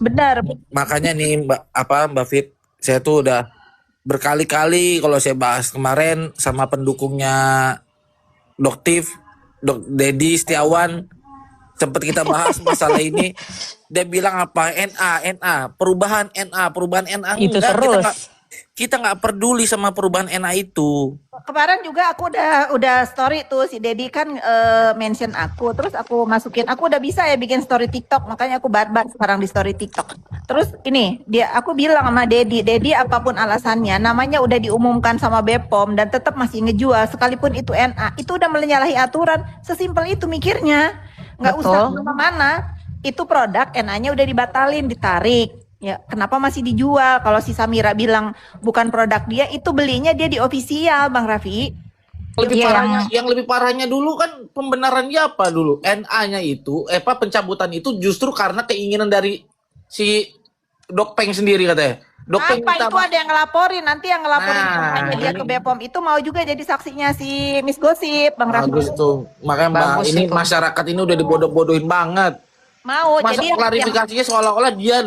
Benar. Makanya nih Mbak Fit, saya tuh udah berkali-kali kalau saya bahas kemarin sama pendukungnya Doktif, Dok Dedi Setiawan, sempat kita bahas masalah ini. Dia bilang apa? Perubahan NA Itu enggak, terus. kita nggak peduli sama perubahan NA itu. Kemarin juga aku udah story tuh si Dedi kan mention aku, terus aku masukin, aku udah bisa ya bikin story TikTok, makanya aku barbar sekarang di story TikTok. Terus ini aku bilang sama Dedi apapun alasannya, namanya udah diumumkan sama BPOM dan tetap masih ngejual sekalipun itu NA, itu udah menyalahi aturan, sesimpel itu mikirnya, nggak usah Betul. kemana-mana. Itu produk NA-nya udah dibatalin, ditarik. Ya, kenapa masih dijual? Kalau si Samira bilang bukan produk dia, itu belinya dia di official, Bang Raffi. Lebih Iya parahnya, yang lebih parahnya dulu kan pembenarannya apa dulu? NA-nya itu, pencabutan itu justru karena keinginan dari si Dokpeng sendiri katanya. Dokpeng Apa minta itu ada yang ngelaporin? Nanti yang ngelaporin Nah, katanya dia ke ini BPOM itu mau juga jadi saksinya si Miss Gosip, Bang Raffi. bagus tuh. Makanya Mbak, bagus ini itu. masyarakat ini udah dibodoh-bodohin banget. Mau. Masa Jadi yang klarifikasinya seolah-olah dia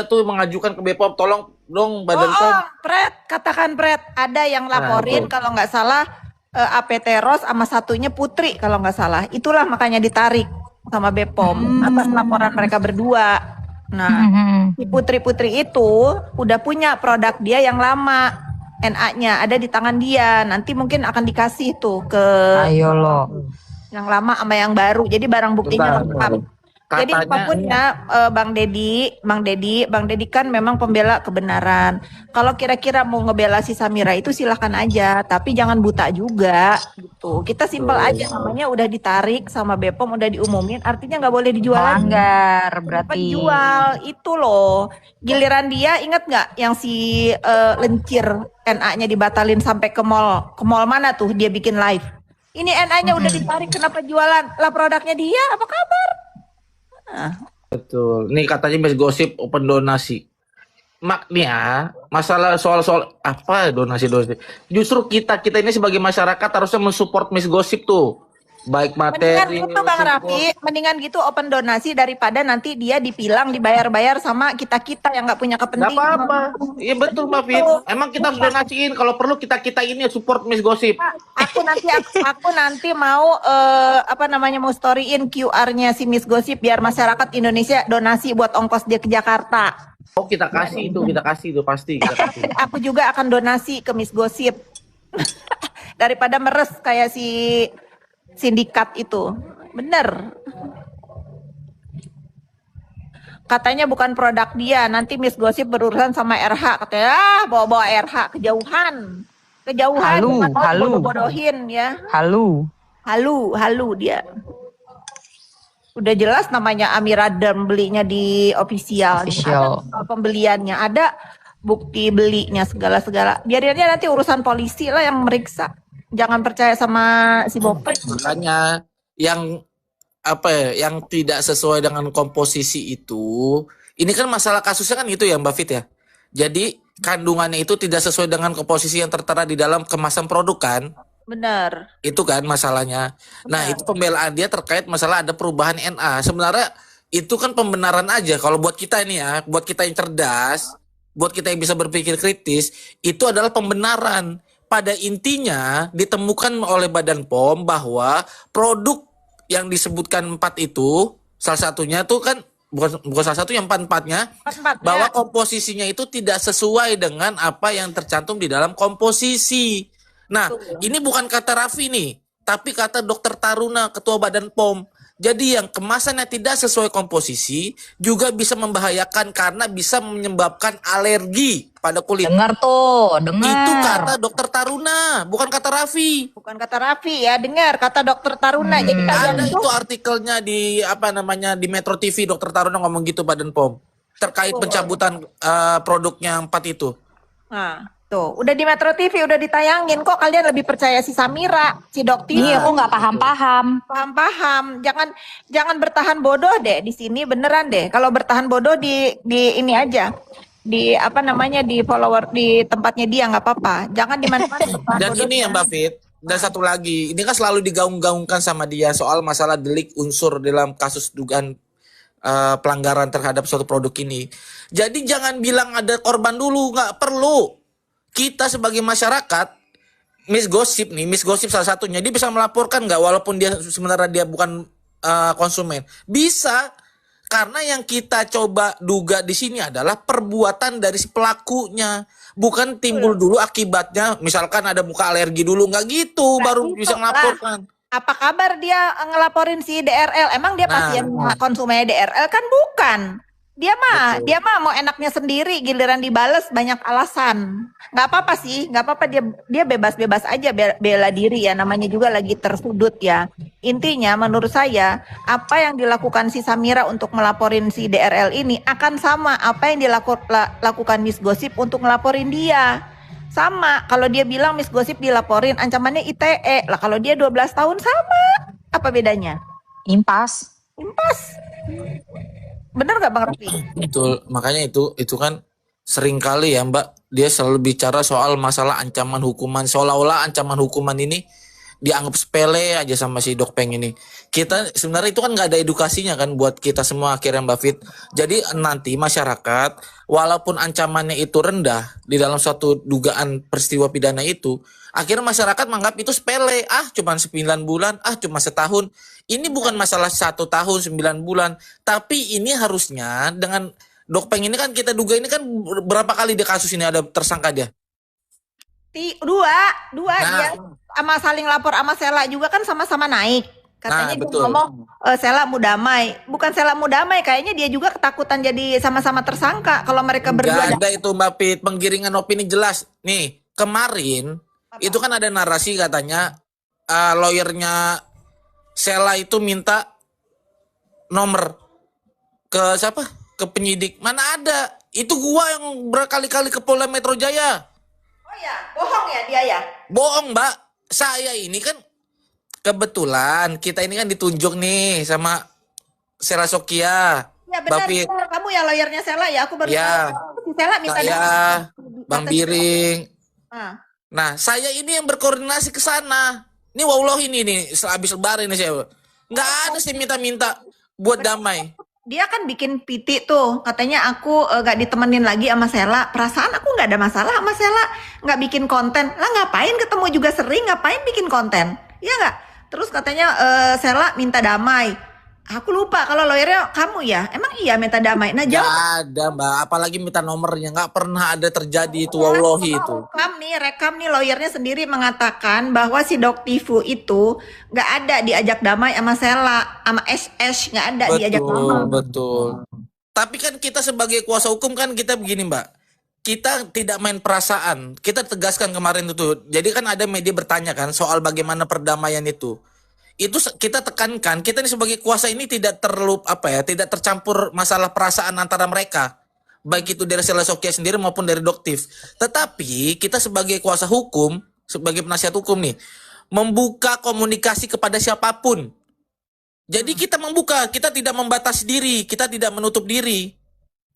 tuh mengajukan ke BPOM, tolong dong Badan POM. Pret, katakan Pret, ada yang Nah, laporin itu. kalau nggak salah APT Ros sama satunya Putri kalau nggak salah. Itulah makanya ditarik sama BPOM atas laporan mereka berdua. Nah, Hmm. si Putri-Putri itu udah punya produk dia yang lama, NA-nya ada di tangan dia. Nanti mungkin akan dikasih tuh ke Ayo lo. yang lama sama yang baru. Jadi barang buktinya Bentar. lengkap. Jadi Katanya apapun ya, Bang Dedi kan memang pembela kebenaran. Kalau kira-kira mau ngebela si Samira itu silahkan aja, tapi jangan buta juga gitu. Kita simpel aja, namanya udah ditarik sama BPOM, udah diumumin, artinya nggak boleh dijual lagi. Melanggar Apa berarti. jual itu loh. Giliran dia ingat nggak yang si Lencir NA-nya dibatalin sampai ke mall mana tuh dia bikin live. Ini NA-nya udah ditarik, kenapa jualan? Lah produknya dia, apa kabar? Nah, betul. Nih katanya Mas Gosip open donasi. Maknya masalah soal apa donasi. Justru kita ini sebagai masyarakat harusnya mensupport Miss Gosip tuh. Baik mendingan materi, gitu Bang Raffi, support. mendingan gitu open donasi daripada nanti dia dipilang dibayar-bayar sama kita-kita yang nggak punya Gak kepentingan. apa-apa. Iya betul Mbak Fit. Gitu. Emang kita harus donasiin. Kalau perlu kita ini support Miss Gosip. Aku nanti mau mau storyin QR-nya si Miss Gosip biar masyarakat Indonesia donasi buat ongkos dia ke Jakarta. Oh kita kasih itu pasti kita kasih. Aku juga akan donasi ke Miss Gosip daripada meres kayak si sindikat itu. Bener. Katanya bukan produk dia, nanti Miss Gosip berurusan sama RH. Katanya bawa-bawa RH kejauhan. Halu, Bukan mau halu. bodoh-bodohin ya. Halu. Halu dia. Udah jelas namanya Amiradam, belinya di official. Official. Ada pembeliannya, ada bukti belinya segala-segala. Biarin aja nanti urusan polisi lah yang meriksa. Jangan percaya sama si Bopet. Makanya yang yang tidak sesuai dengan komposisi itu, ini kan masalah kasusnya kan itu ya Mbak Fit ya. Jadi kandungannya itu tidak sesuai dengan komposisi yang tertera di dalam kemasan produk kan. Benar. Itu kan masalahnya. Nah, itu pembelaan dia terkait masalah ada perubahan NA. Sebenarnya itu kan pembenaran aja. Kalau buat kita ini ya, buat kita yang cerdas, buat kita yang bisa berpikir kritis, itu adalah pembenaran. Pada intinya ditemukan oleh Badan POM bahwa produk yang disebutkan 4 itu, salah satunya tuh kan bukan salah satu yang empat-empatnya, Empat-empatnya. bahwa komposisinya itu tidak sesuai dengan apa yang tercantum di dalam komposisi. Nah, ini bukan kata Raffi nih, tapi kata Dokter Taruna, Ketua Badan POM. Jadi yang kemasannya tidak sesuai komposisi juga bisa membahayakan karena bisa menyebabkan alergi pada kulit. Dengar tuh, dengar. Itu kata Dokter Taruna, bukan kata Raffi. Bukan kata Raffi ya, dengar kata Dokter Taruna. Jadi kalian Ada itu artikelnya di di Metro TV, Dokter Taruna ngomong gitu Badan POM terkait pencabutan produknya 4 itu. Nah, tuh, udah di Metro TV, udah ditayangin. Kok kalian lebih percaya si Samira, si Dokter? Iya, aku nggak paham-paham. Paham-paham. Jangan bertahan bodoh deh di sini, beneran deh. Kalau bertahan bodoh di ini aja. Di di follower di tempatnya dia nggak apa-apa. Jangan di mana-mana bertahan Dan bodoh. ini ya Mbak Fit, dan satu lagi, ini kan selalu digaung-gaungkan sama dia soal masalah delik unsur dalam kasus dugaan pelanggaran terhadap suatu produk ini. Jadi jangan bilang ada korban dulu, nggak perlu. Kita sebagai masyarakat, Miss Gosip salah satunya, dia bisa melaporkan nggak walaupun dia sebenarnya dia bukan konsumen? Bisa, karena yang kita coba duga di sini adalah perbuatan dari si pelakunya, bukan timbul dulu akibatnya. Misalkan ada muka alergi dulu, nggak gitu, Nggak baru gitu bisa lah. melaporkan. Apa kabar dia ngelaporin si DRL? Emang dia pasien konsumennya DRL kan bukan? Dia Betul. mah mau enaknya sendiri, giliran dibales banyak alasan. Nggak apa-apa sih, nggak apa-apa dia bebas-bebas aja bela diri ya, namanya juga lagi tersudut ya. Intinya menurut saya apa yang dilakukan si Samira untuk melaporin si DRL ini akan sama apa yang dilakukan Miss Gosip untuk ngelaporin dia. Sama, kalau dia bilang Miss Gosip dilaporin ancamannya ITE. Lah kalau dia 12 tahun sama. Apa bedanya? Impas. Impas. Bener gak Bang Raffi? Betul, makanya itu kan sering kali ya Mbak, dia selalu bicara soal masalah ancaman hukuman, seolah-olah ancaman hukuman ini dianggap sepele aja sama si Dokpeng ini. Kita sebenarnya itu kan nggak ada edukasinya kan buat kita semua akhirnya Mbak Fit. Jadi nanti masyarakat walaupun ancamannya itu rendah di dalam suatu dugaan peristiwa pidana itu, akhirnya masyarakat menganggap itu sepele. Cuma 9 bulan, cuma setahun. Ini bukan masalah 1 tahun 9 bulan, tapi ini harusnya dengan Dokpeng ini kan kita duga ini kan berapa kali dia kasus ini ada tersangka dia. Dua Nah, dia sama saling lapor sama Sela juga kan sama-sama naik. Katanya dia betul. ngomong Sela mau damai. Bukan Sela mau damai, kayaknya dia juga ketakutan jadi sama-sama tersangka kalau mereka berdua. Gak ada itu Mbak Pit, penggiringan opini jelas. Nih, kemarin itu kan ada narasi katanya lawyernya Sela itu minta nomor ke siapa? Ke penyidik. Mana ada? Itu gua yang berkali-kali ke Polda Metro Jaya. Oh ya, bohong ya dia ya? Bohong Mbak. Saya ini kan kebetulan kita ini kan ditunjuk nih sama Sela Sokia. Ya benar, Mbak Pit. kamu ya lawyernya Sela ya, aku baru Ya. tahu. Si Sela minta Saya, Bang katanya. Biring. Ah. Nah, saya ini yang berkoordinasi ke sana. Ini wallahi ini nih, sehabis lebaran ini saya. Nggak ada sih minta-minta buat damai. Dia kan bikin PT tuh, katanya aku gak ditemenin lagi sama Sela. Perasaan aku gak ada masalah sama Sela, gak bikin konten. Lah ngapain ketemu juga sering, ngapain bikin konten? Iya gak? Terus katanya Sela minta damai. Aku lupa kalau lawyernya kamu ya. Emang iya minta damai? Nah Nggak jawab. ada Mbak, apalagi minta nomornya. Nggak pernah ada terjadi itu, wallahi itu. Rekam nih lawyernya sendiri mengatakan bahwa si Dok Tifu itu gak ada diajak damai sama Sela, sama SS, gak ada diajak damai. Betul. Tapi kan kita sebagai kuasa hukum kan kita begini Mbak. Kita tidak main perasaan. Kita tegaskan kemarin itu. Jadi kan ada media bertanya kan soal bagaimana perdamaian itu. Itu kita tekankan, kita ini sebagai kuasa ini tidak tidak tercampur masalah perasaan antara mereka. Baik itu dari Sela Sokia sendiri maupun dari Doktif. Tetapi kita sebagai kuasa hukum, sebagai penasihat hukum nih, membuka komunikasi kepada siapapun. Jadi kita membuka, kita tidak membatasi diri, kita tidak menutup diri.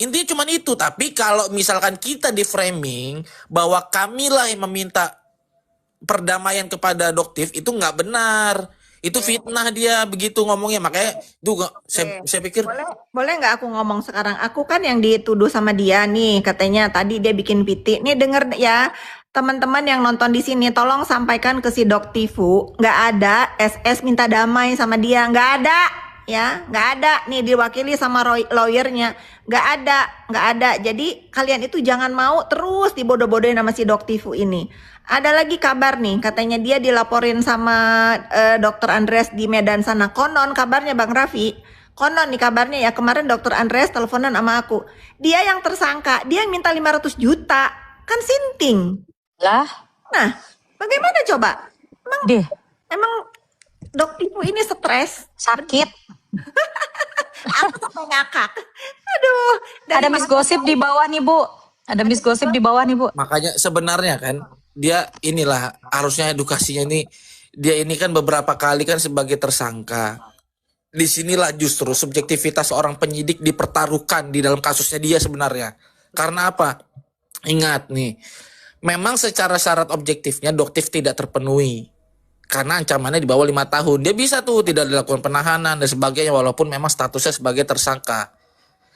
Intinya cuma itu. Tapi kalau misalkan kita di framing bahwa kamilah yang meminta perdamaian kepada Doktif, itu nggak benar. Itu fitnah dia begitu ngomongnya. Makanya itu saya pikir boleh nggak aku ngomong sekarang? Aku kan yang dituduh sama dia nih, katanya tadi dia bikin PT. Nih denger ya, teman-teman yang nonton di sini, tolong sampaikan ke si Dok Tifu, nggak ada SS minta damai sama dia, nggak ada. Ya, nggak ada nih diwakili sama lawyernya, nggak ada. Jadi kalian itu jangan mau terus dibodoh-bodohin sama si Dok Tifu ini. Ada lagi kabar nih, katanya dia dilaporin sama Dokter Andreas di Medan sana. Konon kabarnya Bang Raffi, konon nih kabarnya ya, kemarin Dokter Andreas teleponan sama aku. Dia yang tersangka, dia yang minta 500 juta, kan sinting. Lah, Nah, bagaimana coba? Emang Dok Tifu ini stres, sakit. aku sampai ngakak. Aduh, Ada Miss Gosip di bawah nih, Bu. Ada Miss Gosip di bawah nih, Bu. makanya sebenarnya kan dia inilah harusnya edukasinya ini, dia ini kan beberapa kali kan sebagai tersangka. Disinilah justru subjektivitas seorang penyidik dipertaruhkan di dalam kasusnya dia sebenarnya. Karena apa? Ingat nih, memang secara syarat objektifnya Doktif tidak terpenuhi. karena ancamannya di bawah 5 tahun. Dia bisa tuh tidak dilakukan penahanan dan sebagainya walaupun memang statusnya sebagai tersangka.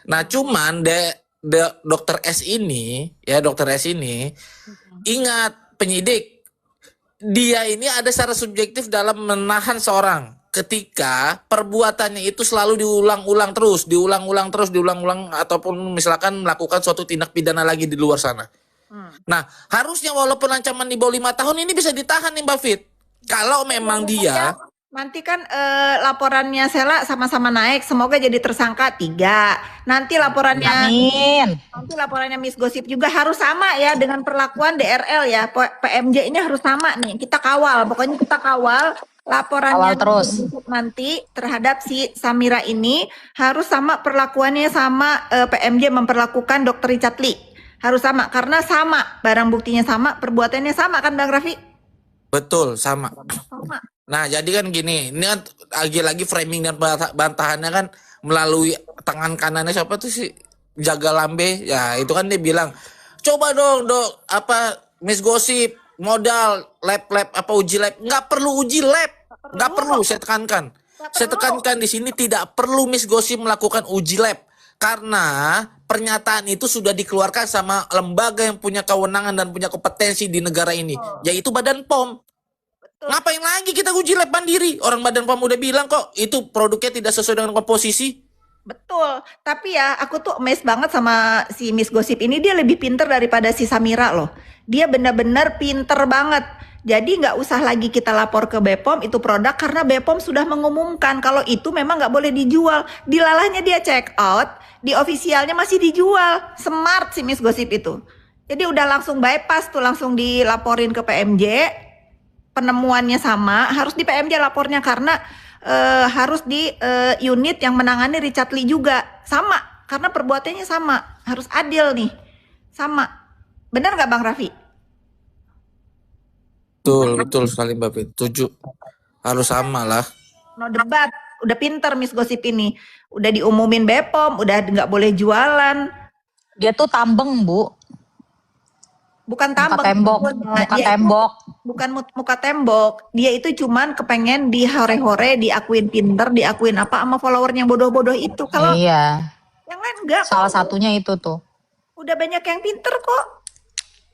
Nah, cuman dokter S ini, ya dokter S ini ingat penyidik, dia ini ada secara subjektif dalam menahan seorang ketika perbuatannya itu selalu diulang-ulang terus, diulang-ulang ataupun misalkan melakukan suatu tindak pidana lagi di luar sana. Nah, harusnya walaupun ancaman di bawah 5 tahun ini bisa ditahan nih Mbak Fit. Kalau memang dia Nanti kan laporannya Sela sama-sama naik, semoga jadi tersangka 3. Nanti laporannya Amin. Miss Gosip juga harus sama ya dengan perlakuan DRL ya. PMJ ini harus sama nih. Kita kawal, pokoknya kita kawal laporannya Kawal terus. Miss Gosip nanti terhadap si Samira ini harus sama perlakuannya sama PMJ memperlakukan Dr. Richard Lee. Harus sama karena sama, barang buktinya sama, perbuatannya sama kan Bang Raffi? betul sama. Sama. Nah, jadi kan gini, ini kan lagi-lagi framing dan bantahannya kan melalui tangan kanannya siapa tuh sih? Jaga Lambe. Ya, itu kan dia bilang, "Coba dong, Dok, apa Miss Gosip modal lab apa uji lab? Nggak perlu uji lab. Nggak perlu, saya tekankan. Saya tekankan di sini tidak perlu Miss Gosip melakukan uji lab karena pernyataan itu sudah dikeluarkan sama lembaga yang punya kewenangan dan punya kompetensi di negara ini, yaitu Badan POM. Ngapain lagi kita uji lab mandiri? Orang Badan POM udah bilang kok itu produknya tidak sesuai dengan komposisi. Betul, tapi ya aku tuh amazed banget sama si Miss Gosip ini, dia lebih pinter daripada si Samira loh. Dia benar-benar pinter banget. Jadi nggak usah lagi kita lapor ke BPOM itu produk karena BPOM sudah mengumumkan kalau itu memang nggak boleh dijual. Dilalahnya dia check out, di ofisialnya masih dijual. Smart si Miss Gosip itu. Jadi udah langsung bypass tuh, langsung dilaporin ke PMJ. Penemuannya sama, harus di PMJ lapornya karena harus di unit yang menangani Richard Lee juga sama karena perbuatannya sama, harus adil nih, sama. Benar nggak Bang Raffi? Betul sekali Mbak Fit. Setuju. Harus sama lah. No debat, udah pinter Miss Gosip ini, udah diumumin BPOM, udah nggak boleh jualan. Dia tuh tambeng, Bu. Bukan Muka tambang, tembok, sebetulnya. muka Dia tembok. bukan muka tembok, dia itu cuman kepengen di hore-hore, diakuin pinter, diakuin apa sama follower yang bodoh-bodoh itu. Kalau Iya. yang lain enggak, Salah satunya itu tuh. udah banyak yang pinter kok.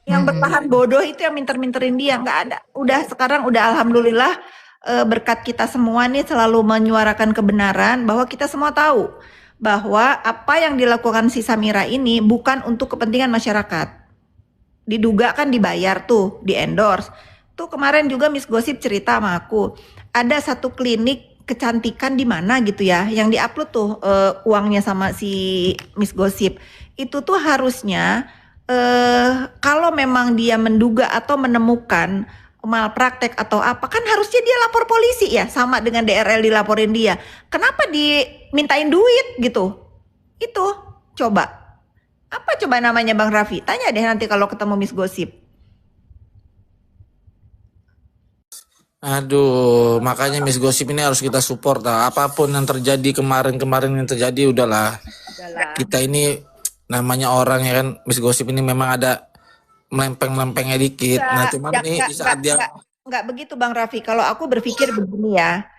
Yang bertahan bodoh itu yang minter-minterin dia, nggak ada. Udah sekarang udah alhamdulillah berkat kita semua nih selalu menyuarakan kebenaran bahwa kita semua tahu bahwa apa yang dilakukan si Samira ini bukan untuk kepentingan masyarakat. Diduga kan dibayar tuh, di endorse. Tuh kemarin juga Miss Gosip cerita sama aku, ada satu klinik kecantikan di mana gitu ya, yang diupload tuh uangnya sama si Miss Gosip. Itu tuh harusnya kalau memang dia menduga atau menemukan malpraktek atau apa, kan harusnya dia lapor polisi ya, sama dengan DRL dilaporin dia. Kenapa dimintain duit gitu? Itu coba. Apa coba namanya Bang Raffi? Tanya deh nanti kalau ketemu Miss Gosip. Aduh, makanya Miss Gosip ini harus kita support lah. Apapun yang terjadi kemarin-kemarin yang terjadi udahlah. Kita ini namanya orang ya kan, Miss Gosip ini memang ada melempeng-melempengnya dikit. Nah, cuman ini di saat dia Enggak begitu Bang Raffi. Kalau aku berpikir begini ya.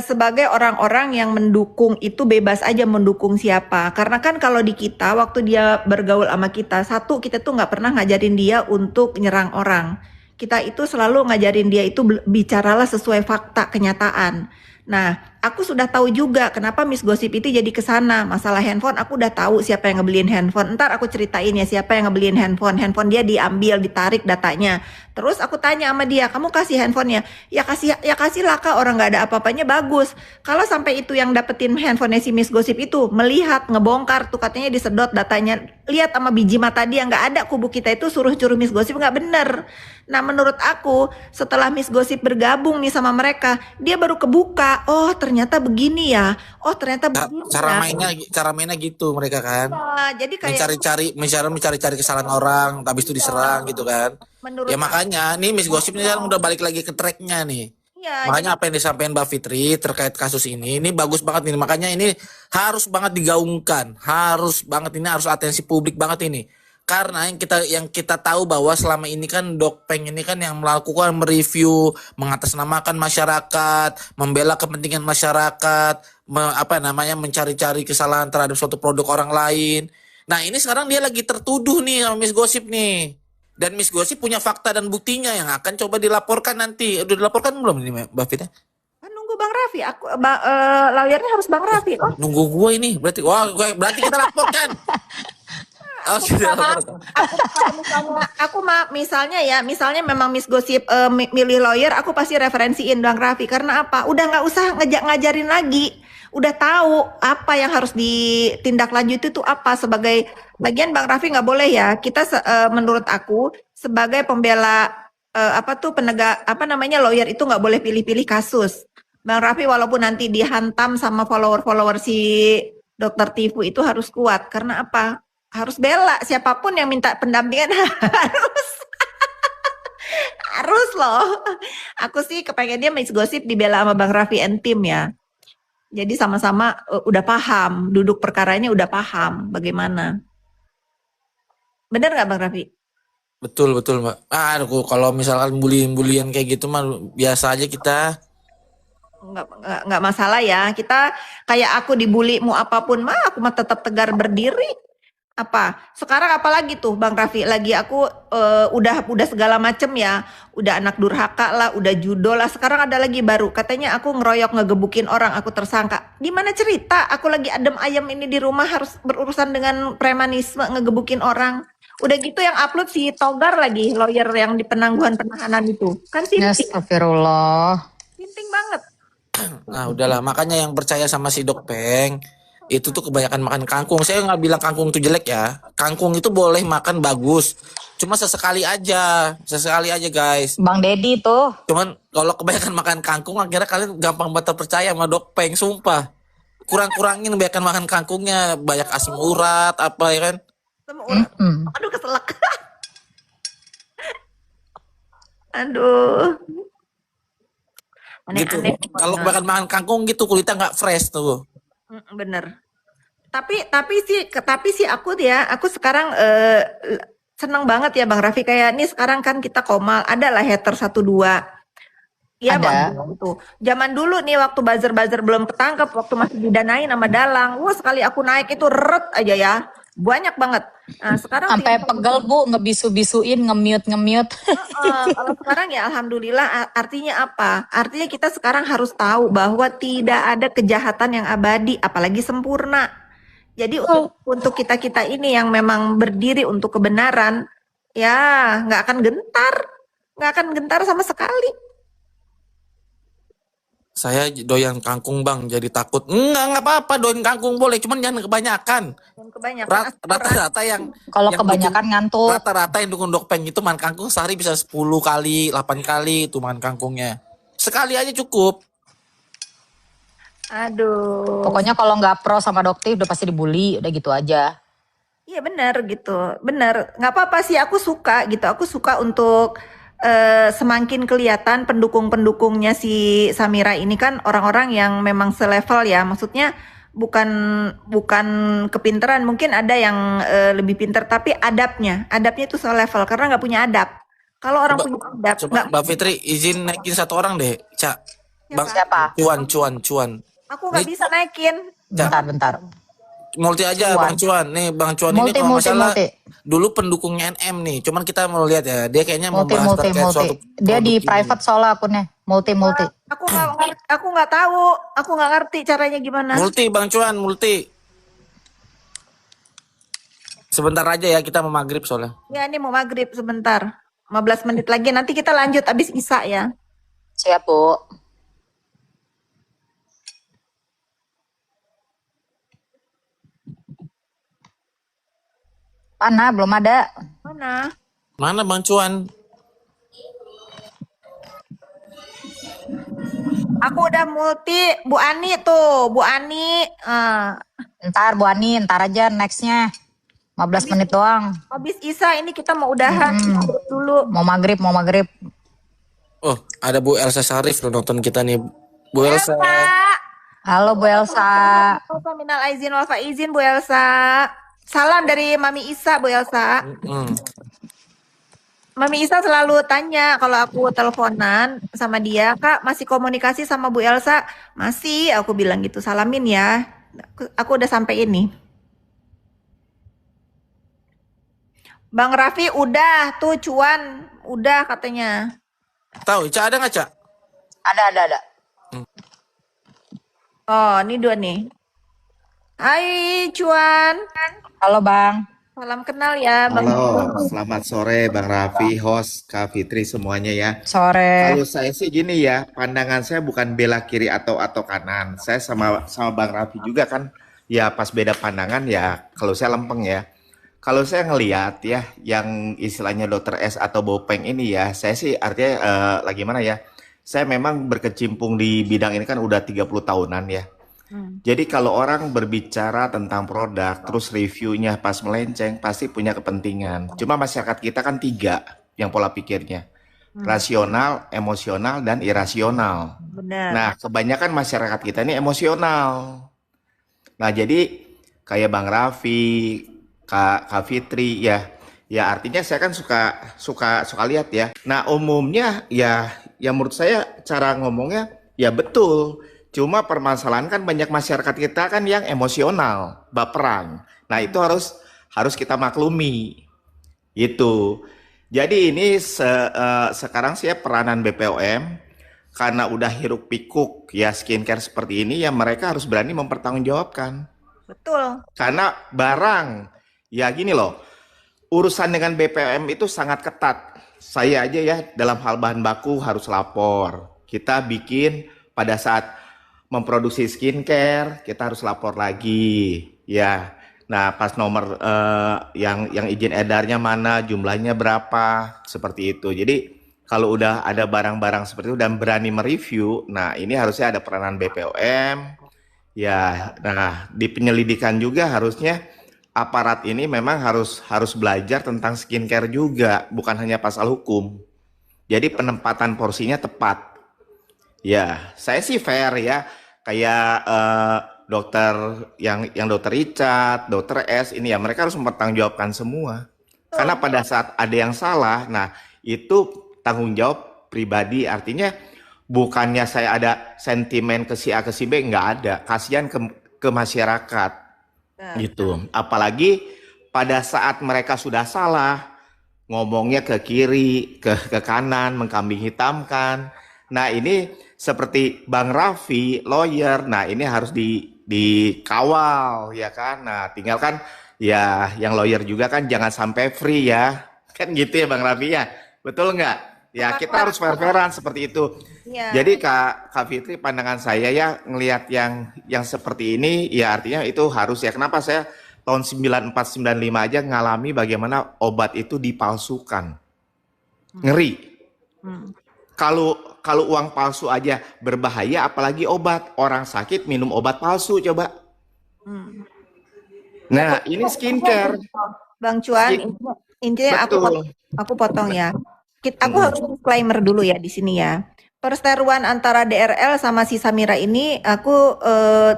Sebagai orang-orang yang mendukung itu bebas aja mendukung siapa. Karena kan kalau di kita waktu dia bergaul sama kita, satu kita tuh nggak pernah ngajarin dia untuk nyerang orang. Kita itu selalu ngajarin dia itu bicaralah sesuai fakta kenyataan. Nah, aku sudah tahu juga kenapa Miss Gosip itu jadi kesana. Masalah handphone, aku udah tahu siapa yang ngebeliin handphone. Ntar aku ceritain ya siapa yang ngebeliin handphone. Handphone dia diambil, ditarik datanya. Terus aku tanya sama dia, kamu kasih handphonenya? Ya kasih lah Kak, orang nggak ada apa-apanya bagus. Kalau sampai itu yang dapetin handphonenya si Miss Gosip itu melihat ngebongkar tuh katanya disedot datanya, lihat sama biji mata dia nggak ada, kubu kita itu suruh Miss Gosip nggak bener. Nah menurut aku setelah Miss Gosip bergabung nih sama mereka, dia baru kebuka. Oh ternyata begini ya. Oh ternyata begini. cara mainnya gitu mereka kan. Ya, jadi kayak mencari-cari kesalahan orang, habis itu diserang gitu kan. menurut Ya makanya nih Miss Gosip ini sekarang udah balik lagi ke tracknya nih. ya, Makanya apa yang disampaikan Mbak Fitri terkait kasus ini bagus banget ini. Makanya ini harus banget digaungkan, harus banget ini harus atensi publik banget ini. Karena yang kita tahu bahwa selama ini kan Dokpeng ini kan yang melakukan mereview, mengatasnamakan masyarakat, membela kepentingan masyarakat, mencari-cari kesalahan terhadap suatu produk orang lain. Nah, ini sekarang dia lagi tertuduh nih sama Miss Gosip nih. Dan Miss Gosip punya fakta dan buktinya yang akan coba dilaporkan nanti. Udah dilaporkan belum ini Mbak Fit? Kan nunggu Bang Raffi, lawyernya harus Bang Raffi. Oh, Nunggu gue ini. Berarti kita laporkan. Oh, sudah laporkan. Misalnya memang Miss Gosip milih lawyer, aku pasti referensiin Bang Raffi. Karena apa? Udah nggak usah ngajarin lagi. Udah tahu apa yang harus ditindaklanjuti itu apa. Sebagai bagian Bang Raffi nggak boleh ya. Kita menurut aku sebagai pembela lawyer itu nggak boleh pilih-pilih kasus. Bang Raffi walaupun nanti dihantam sama follower-follower si Dokter Tifu itu harus kuat. Karena apa? Harus bela siapapun yang minta pendampingan harus loh. Aku sih kepengennya Miss Gosip dibela sama Bang Raffi and tim ya. Jadi sama-sama udah paham, duduk perkaranya udah paham bagaimana. Bener nggak Bang Raffi? Betul Mbak. Kalau misalkan bulian kayak gitu mah biasa aja kita. Nggak masalah ya. Kita kayak aku dibully mau apapun mah aku mah tetap tegar berdiri. Sekarang apalagi tuh Bang Raffi, lagi aku udah segala macem ya, udah anak durhaka lah, udah judo lah, sekarang ada lagi baru katanya aku ngeroyok ngegebukin orang, aku tersangka. Gimana cerita aku lagi adem ayam ini di rumah harus berurusan dengan premanisme ngegebukin orang. Udah gitu yang upload si Togar lagi, lawyer yang di penangguhan penahanan itu kan Astagfirullah. sinting banget. Nah udahlah, makanya yang percaya sama si Dokpeng itu tuh kebanyakan makan kangkung. Saya nggak bilang kangkung itu jelek ya. Kangkung itu boleh makan bagus. Cuma sesekali aja guys. Bang Dedi tuh. Cuman kalau kebanyakan makan kangkung akhirnya kalian gampang banget percaya sama Dokpeng, sumpah. Kurang-kurangin kebanyakan makan kangkungnya, banyak asam urat apa ya kan. Aduh keselak. Aduh. Gitu. Aneh-aneh. Kalau kebanyakan makan kangkung gitu kulitnya nggak fresh tuh. Bener. Tapi sih aku sekarang senang banget ya Bang Raffi, kayak nih sekarang kan kita komal, ada lah hater 1-2. Ya Ada. Bang, itu. Zaman dulu nih waktu buzzer belum ketangkep, waktu masih didanain sama Dalang. Wah, sekali aku naik itu ret aja ya. Banyak banget. Nah, sekarang Sampai pegel Bu, ngebisu-bisuin, nge-mute. kalau sekarang ya alhamdulillah, artinya apa? Artinya kita sekarang harus tahu bahwa tidak ada kejahatan yang abadi, apalagi sempurna. Jadi untuk kita ini yang memang berdiri untuk kebenaran, ya nggak akan gentar sama sekali. Saya doyan kangkung Bang, jadi takut. Enggak apa-apa, doyan kangkung boleh, cuman jangan kebanyakan. Dan kebanyakan Rata-rata yang Kalau yang kebanyakan ngantuk. Rata-rata yang dukung Dokpeng itu makan kangkung sehari bisa 10 kali, 8 kali itu makan kangkungnya. Sekali aja cukup. Aduh. Pokoknya kalau nggak pro sama Dokti udah pasti dibully, udah gitu aja. Iya benar gitu, benar. Nggak apa-apa sih, aku suka gitu. Aku suka untuk semakin kelihatan pendukung-pendukungnya si Samira ini kan orang-orang yang memang selevel ya. Maksudnya bukan kepinteran, mungkin ada yang lebih pinter, tapi adabnya itu selevel karena nggak punya adab. Kalau orang punya adab, Coba nggak. Mbak Fitri izin naikin satu orang deh, Cak. Bang Siapa? Cuan. Aku nggak bisa naikin. Bentar. Multi aja Cuan. Bang Cuan. Nih Bang Cuan ini kalau nggak salah multi. dulu pendukungnya NM nih. Cuman kita mau lihat ya, dia kayaknya Multi. terkait suatu Dia di produk ini. private soalnya akunnya. Multi. Aku nggak tahu, aku nggak ngerti caranya gimana. Multi Bang Cuan, multi. Sebentar aja ya, kita mau maghrib soalnya. Ya ini mau maghrib sebentar, 15 menit lagi. Nanti kita lanjut abis Isya ya. Siap Bu. Mana? Belum ada. Mana Bang Cuan? Aku udah multi, Bu Ani tuh, Bu Ani. Ntar Bu Ani, ntar aja nextnya. 15 menit doang. Habis Isya ini kita mau udahan dulu. Mau maghrib. Oh, ada Bu Elsa Syarif loh nonton kita nih. Bu Elsa. Halo Bu Elsa. Minal aizin wal faizin Bu Elsa. Salam dari Mami Isa, Bu Elsa. Mm. Mami Isa selalu tanya kalau aku teleponan sama dia, Kak masih komunikasi sama Bu Elsa? Masih, aku bilang gitu. Salamin ya. Aku udah sampai ini. Bang Raffi udah tuh cuan, udah katanya. Tahu, Ica ada nggak, Cak? Ada. Oh, ini dua nih. Hai cuan, Halo Bang. salam kenal ya Bang. Halo, selamat sore Bang Raffi, host, Kak Fitri semuanya ya. Sore. Kalau saya sih gini ya, pandangan saya bukan bela kiri atau kanan. Saya sama Bang Raffi juga kan, ya pas beda pandangan ya. Kalau saya lempeng ya. Kalau saya ngelihat ya, yang istilahnya Dokter S atau Bopeng ini ya, saya sih artinya lagi mana ya? Saya memang berkecimpung di bidang ini kan udah 30 tahunan ya. Jadi kalau orang berbicara tentang produk, terus reviewnya pas melenceng, pasti punya kepentingan. Cuma masyarakat kita kan tiga yang pola pikirnya. Rasional, emosional, dan irasional. Benar. Nah, kebanyakan masyarakat kita ini emosional. Nah, jadi kayak Bang Raffi, Kak Fitri, ya artinya saya kan suka lihat ya. Nah, umumnya ya menurut saya cara ngomongnya ya betul. Cuma permasalahan kan banyak masyarakat kita kan yang emosional, baperan. Nah, itu harus kita maklumi. Itu. Jadi ini sekarang saya peranan BPOM karena udah hiruk pikuk ya skincare seperti ini ya mereka harus berani mempertanggungjawabkan. Betul. Karena barang ya gini loh, urusan dengan BPOM itu sangat ketat. Saya aja ya dalam hal bahan baku harus lapor. Kita bikin pada saat memproduksi skincare, kita harus lapor lagi. Ya. Nah, pas nomor yang izin edarnya mana, jumlahnya berapa, seperti itu. Jadi kalau udah ada barang-barang seperti itu dan berani mereview, nah ini harusnya ada peranan BPOM. Ya, nah di penyelidikan juga harusnya aparat ini memang harus belajar tentang skincare juga, bukan hanya pasal hukum. Jadi penempatan porsinya tepat. Ya, saya sih fair ya, kayak dokter yang dokter Richard, dokter S ini ya mereka harus mempertanggungjawabkan semua. Karena pada saat ada yang salah, nah itu tanggung jawab pribadi. Artinya bukannya saya ada sentimen ke si A ke si B, nggak ada. Kasihan ke masyarakat gitu. Apalagi pada saat mereka sudah salah, ngomongnya ke kiri, ke kanan, mengkambing hitamkan. Nah ini seperti Bang Raffi, lawyer, nah ini harus dikawal ya kan. Nah tinggal kan ya yang lawyer juga kan jangan sampai free ya. Kan gitu ya Bang Raffi ya. Betul nggak? Ya kita harus fair-fairan seperti itu. Iya. Jadi Kak Fitri pandangan saya ya ngelihat yang seperti ini ya artinya itu harus ya. Kenapa saya tahun 94-95 aja ngalami bagaimana obat itu dipalsukan. Ngeri. Kalau uang palsu aja berbahaya, apalagi obat. Orang sakit minum obat palsu coba. Nah, ini skincare. Bang Cuan, intinya Betul. aku potong ya. Aku harus disclaimer dulu ya di sini ya. Perseteruan antara DRL sama si Samira ini aku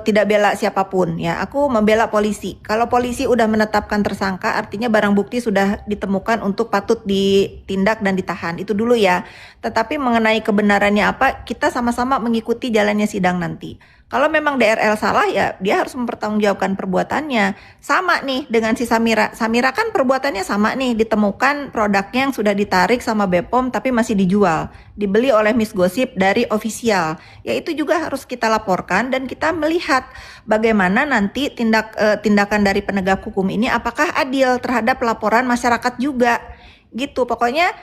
tidak bela siapapun ya. Aku membela polisi. Kalau polisi udah menetapkan tersangka artinya barang bukti sudah ditemukan untuk patut ditindak dan ditahan. Itu dulu ya. Tetapi mengenai kebenarannya apa, kita sama-sama mengikuti jalannya sidang nanti. Kalau memang DRL salah ya dia harus mempertanggungjawabkan perbuatannya. Sama nih dengan si Samira. Samira kan perbuatannya sama nih, ditemukan produknya yang sudah ditarik sama BPOM tapi masih dijual. Dibeli oleh Miss Gosip dari official. Ya itu juga harus kita laporkan dan kita melihat bagaimana nanti tindakan dari penegak hukum ini apakah adil terhadap laporan masyarakat juga. Gitu. Pokoknya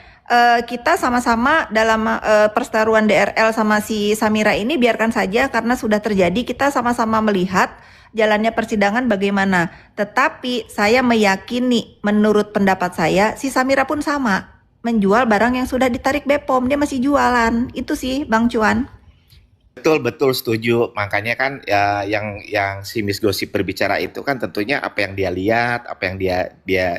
kita sama-sama dalam perseteruan DRL sama si Samira ini biarkan saja karena sudah terjadi, kita sama-sama melihat jalannya persidangan bagaimana. Tetapi saya meyakini menurut pendapat saya si Samira pun sama menjual barang yang sudah ditarik BPOM, dia masih jualan. Itu sih Bang Cuan. Betul setuju. Makanya kan ya yang si Miss Gosip berbicara itu kan tentunya apa yang dia lihat, apa yang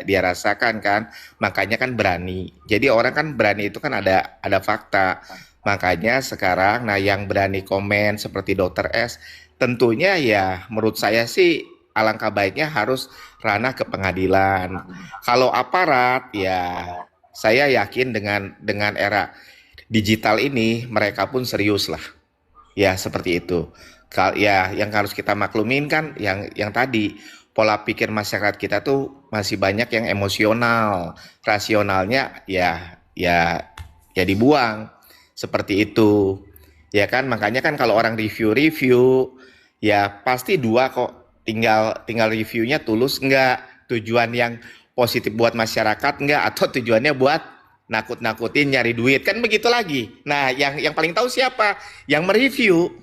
dia rasakan kan. Makanya kan berani. Jadi orang kan berani itu kan ada fakta. Makanya sekarang nah yang berani komen seperti Dokter S tentunya ya menurut saya sih alangkah baiknya harus ranah ke pengadilan. Kalau aparat ya saya yakin dengan era digital ini mereka pun serius lah. Ya seperti itu. Ya yang harus kita maklumin kan yang tadi pola pikir masyarakat kita tuh masih banyak yang emosional, rasionalnya ya dibuang seperti itu. Ya kan makanya kan kalau orang review ya pasti dua kok, tinggal reviewnya tulus enggak, tujuan yang positif buat masyarakat enggak, atau tujuannya buat nakut-nakutin nyari duit, kan begitu lagi. Nah yang paling tahu siapa yang mereview.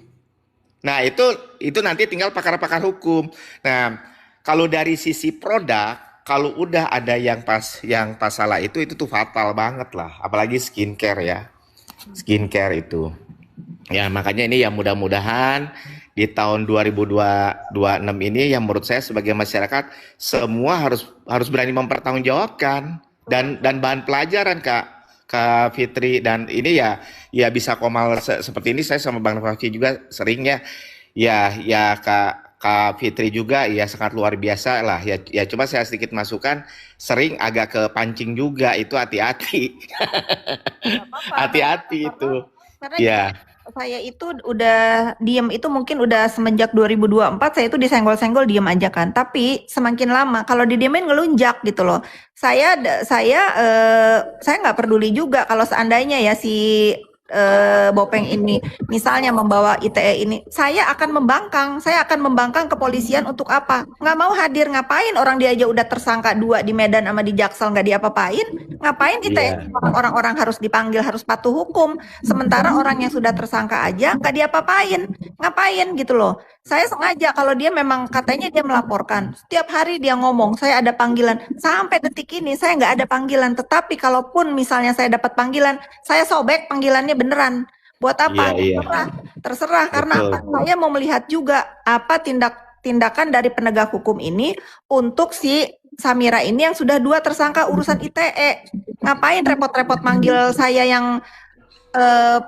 Nah itu nanti tinggal pakar-pakar hukum. Nah kalau dari sisi produk, kalau udah ada yang pas salah itu tuh fatal banget lah, apalagi skincare ya, skincare itu. Ya makanya ini ya mudah-mudahan di tahun 2026 ini yang menurut saya sebagai masyarakat semua harus berani mempertanggungjawabkan dan bahan pelajaran Kak Fitri, dan ini ya bisa Komal seperti ini, saya sama Bang Raffi juga seringnya ya Kak Fitri juga ya sangat luar biasa lah ya coba saya sedikit masukan, sering agak kepancing juga, itu hati-hati. Nggak apa-apa, Hati-hati nggak itu apa-apa. Karena ya. saya itu udah diem itu mungkin udah semenjak 2024 saya itu disenggol-senggol diem aja kan. Tapi semakin lama kalau didiemin ngelunjak gitu loh. Saya nggak peduli juga kalau seandainya ya si Bopeng ini misalnya membawa ITE ini, saya akan membangkang kepolisian untuk apa? Nggak mau hadir, ngapain orang dia aja udah tersangka 2 di Medan sama di Jaksel nggak diapa-apain, ngapain ITE Iya. orang-orang harus dipanggil, harus patuh hukum, sementara orang yang sudah tersangka aja nggak diapa-apain, ngapain gitu loh. Saya sengaja kalau dia memang katanya dia melaporkan, setiap hari dia ngomong saya ada panggilan, sampai detik ini saya nggak ada panggilan, tetapi kalaupun misalnya saya dapat panggilan, saya sobek panggilannya beneran. Buat apa? Iya. Terserah karena apa? Betul. Saya mau melihat juga apa tindakan dari penegak hukum ini untuk si Samira ini yang sudah 2 tersangka urusan ITE. Ngapain repot-repot manggil saya yang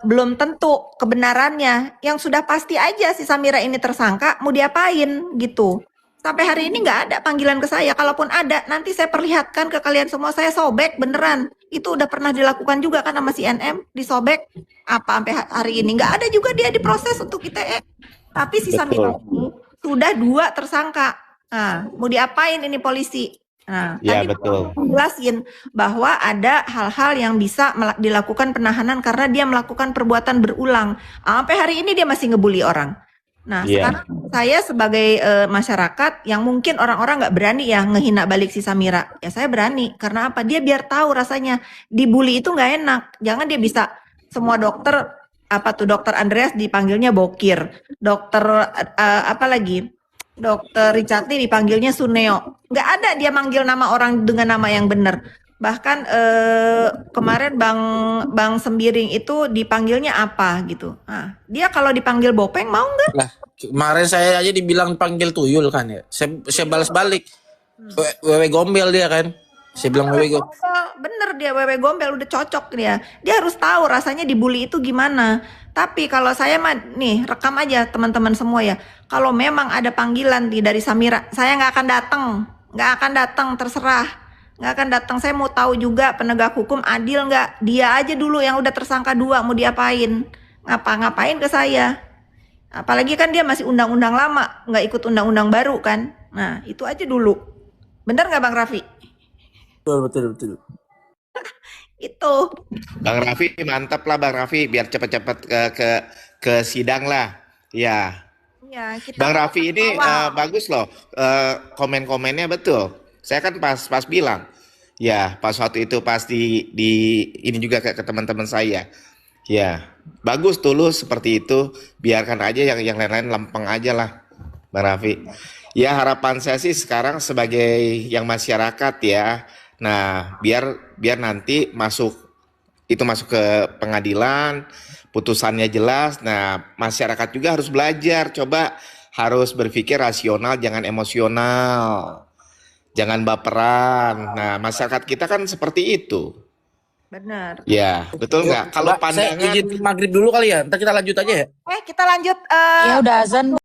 belum tentu kebenarannya, yang sudah pasti aja si Samira ini tersangka, mau diapain gitu. Sampai hari ini nggak ada panggilan ke saya. Kalaupun ada, nanti saya perlihatkan ke kalian semua, saya sobek beneran. Itu udah pernah dilakukan juga kan sama si NM, disobek. Apa sampai hari ini nggak ada juga dia diproses untuk ITE. Tapi si Samira Betul. ini sudah 2 tersangka. Nah, mau diapain ini polisi? Nah, Ya tadi betul. jelasin bahwa ada hal-hal yang bisa dilakukan penahanan karena dia melakukan perbuatan berulang. Sampai hari ini dia masih ngebully orang. Nah, Iya. sekarang saya sebagai masyarakat yang mungkin orang-orang nggak berani ya ngehina balik si Samira. Ya saya berani. Karena apa? Dia biar tahu rasanya dibully itu nggak enak. Jangan dia bisa semua dokter, apa tuh dokter Andreas dipanggilnya Bokir. Dokter apa lagi? Dokter Richardly dipanggilnya Suneo. Nggak ada dia manggil nama orang dengan nama yang benar. Bahkan kemarin Bang Sembiring itu dipanggilnya apa gitu. Nah, dia kalau dipanggil Bopeng mau nggak? Lah, kemarin saya aja dibilang panggil tuyul kan ya. Saya balas balik. Wewe gombel dia kan. Saya bilang wewe gombel. Bener dia wewe gombel udah cocok dia. Dia harus tahu rasanya dibully itu gimana. Tapi kalau saya mah nih rekam aja teman-teman semua ya. Kalau memang ada panggilan dari Samira, saya nggak akan datang, terserah. Nggak akan datang. Saya mau tahu juga penegak hukum adil nggak. Dia aja dulu yang udah tersangka 2 mau diapain? Ngapain ke saya? Apalagi kan dia masih undang-undang lama, nggak ikut undang-undang baru kan. Nah itu aja dulu. Bener nggak Bang Raffi? Betul. Itu. Bang Raffi mantap lah Bang Raffi, biar cepat-cepat ke sidang lah. Ya. Ya, kita Bang Raffi ini awal. bagus loh, komen-komennya betul. Saya kan pas bilang, ya pas waktu itu pas di ini juga ke teman-teman saya. Ya, bagus tulus seperti itu. Biarkan aja yang lain-lain lempeng aja lah, Bang Raffi. Ya harapan saya sih sekarang sebagai yang masyarakat ya. Nah, biar nanti masuk ke pengadilan, putusannya jelas. Nah, masyarakat juga harus belajar, coba harus berpikir rasional, jangan emosional, jangan baperan. Nah, masyarakat kita kan seperti itu. Benar. Ya, betul nggak? Kalau Mbak, saya pandangan izin maghrib dulu kali ya. Ntar kita lanjut aja ya. Kita lanjut Ya udah azan.